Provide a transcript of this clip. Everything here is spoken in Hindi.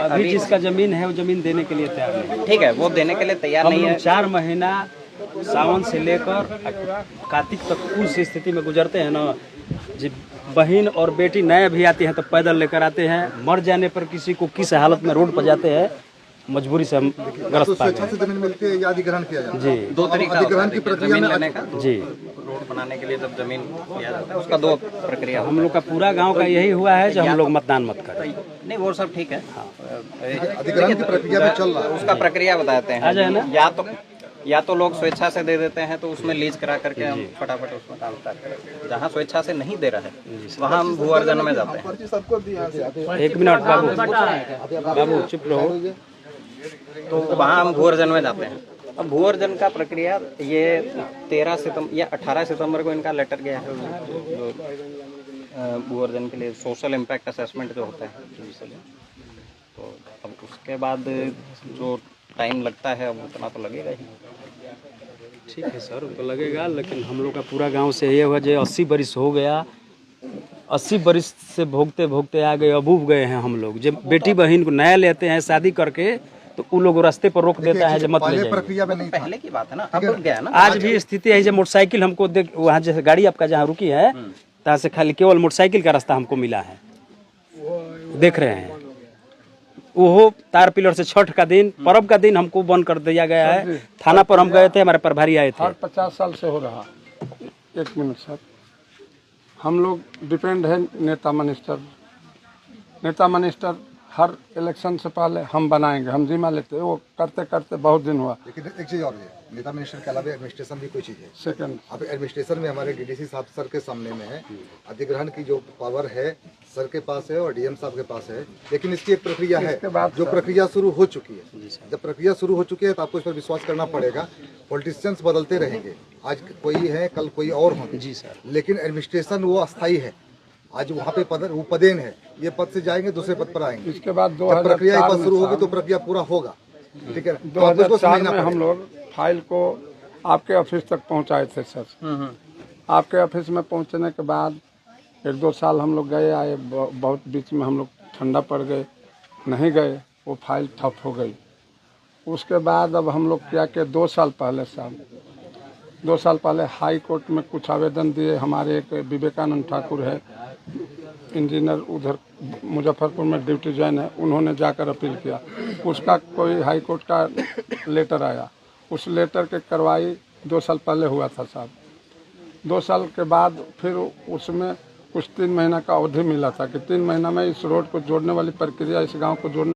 अभी जिसका जमीन है वो जमीन देने के लिए तैयार नहीं। ठीक है, वो देने के लिए तैयार नहीं है। 4 महीना सावन से लेकर कार्तिक तक उस स्थिति में गुजरते हैं ना, जब बहन और बेटी नए भी आती हैं तो पैदल लेकर आते हैं, मर जाने पर किसी को किस हालत में रोड पर जाते हैं, मजबूरी से हम ग्रस्त पा गए। से जमीन मिलती है या अधिग्रहण किया जाता है? जी, 2 तरीका अधिग्रहण की प्रक्रिया जमीन लेने का। जी, रोड बनाने के लिए जब जमीन किया जाता है उसका 2 प्रक्रिया। हम लोग का पूरा गांव का यही हुआ है जो हम लोग मतदान मत करें। नहीं, वो सब ठीक है। अधिग्रहण की प्रक्रिया में चल रहा है, उसका प्रक्रिया बताते आ जाए हैं। ना। या तो लोग स्वेच्छा से दे देते हैं तो उसमें लीज करा करके हम फटाफट उसमें काम स्टार्ट करें। जहाँ स्वेच्छा से नहीं दे रहा है वहाँ हम भू अर्जन में जाते हैं। 1 मिनट बाबू चुप रहो। तो वहाँ हम भू अर्जन में जाते हैं। अब भू अर्जन का प्रक्रिया ये 13 सितंबर या 18 सितंबर को इनका लेटर गया है जो भू अर्जन के लिए सोशल इम्पैक्ट असेसमेंट जो होता है। तो अब उसके बाद जो टाइम लगता है अब उतना तो लगेगा ही। ठीक है सर, तो लगेगा, लेकिन हम लोग का पूरा गांव से ये हुआ जो 80 बरिस हो गया, 80 बरिस से भोगते भोगते आ गए, अबूब गए हैं हम लोग। जब बेटी बहन को नया लेते हैं शादी करके तो उन लोग रास्ते पर रोक देता है, जब मत ले जाइए। प्रक्रिया में नहीं था। पहले की बात है ना, अब रुक गया है ना। आज भी स्थिति है, जब मोटरसाइकिल हमको देख, वहाँ जैसे गाड़ी आपका जहाँ रुकी है तहाँ से खाली केवल मोटरसाइकिल का रास्ता हमको मिला है, देख रहे हैं। वो तार पिलर से छठ का दिन, पर्व का दिन हमको बंद कर दिया गया है। थाना पर हम गए थे, हमारे प्रभारी आए थे। 50 साल से हो रहा। 1 मिनट सर, हम लोग डिपेंड है नेता मिनिस्टर हर इलेक्शन से पहले हम बनाएंगे, हम जिम्मा लेते हैं। वो करते करते बहुत दिन हुआ। लेकिन एक चीज और है, नेता मिनिस्टर के अलावा एडमिनिस्ट्रेशन भी कोई चीज है। सेकंड, अब एडमिनिस्ट्रेशन में हमारे डीडीसी साहब सर के सामने में है, अधिग्रहण की जो पावर है सर के पास है और डीएम साहब के पास है। लेकिन इसकी एक प्रक्रिया है जो प्रक्रिया शुरू हो चुकी है। जब प्रक्रिया शुरू हो चुकी है तो आपको इस पर विश्वास करना पड़ेगा। पॉलिटिशियंस बदलते रहेंगे, आज कोई है कल कोई और होंगे जी सर, लेकिन एडमिनिस्ट्रेशन वो अस्थायी है। आज वहाँ पे वो पदेन है, ये पद से जाएंगे दूसरे पद पर आएंगे। इसके बाद प्रक्रिया एक बार शुरू होगी तो प्रक्रिया पूरा होगा। ठीक है, 2004 में हम लोग फाइल को आपके ऑफिस तक पहुंचाए थे सर। आपके ऑफिस में पहुंचने के बाद 1-2 साल हम लोग गए आए, बहुत बीच में हम लोग ठंडा पड़ गए, नहीं गए, वो फाइल ठप हो गई। उसके बाद अब हम लोग क्या कि 2 साल पहले साहब 2 साल पहले हाई कोर्ट में कुछ आवेदन दिए। हमारे एक विवेकानंद ठाकुर है, इंजीनियर, उधर मुजफ्फरपुर में ड्यूटी ज्वाइन है, उन्होंने जाकर अपील किया। उसका कोई हाई कोर्ट का लेटर आया, उस लेटर के कार्रवाई 2 साल पहले हुआ था साहब। 2 साल के बाद फिर उसमें कुछ 3 महीना का अवधि मिला था कि 3 महीना में इस रोड को जोड़ने वाली प्रक्रिया, इस गांव को जोड़ने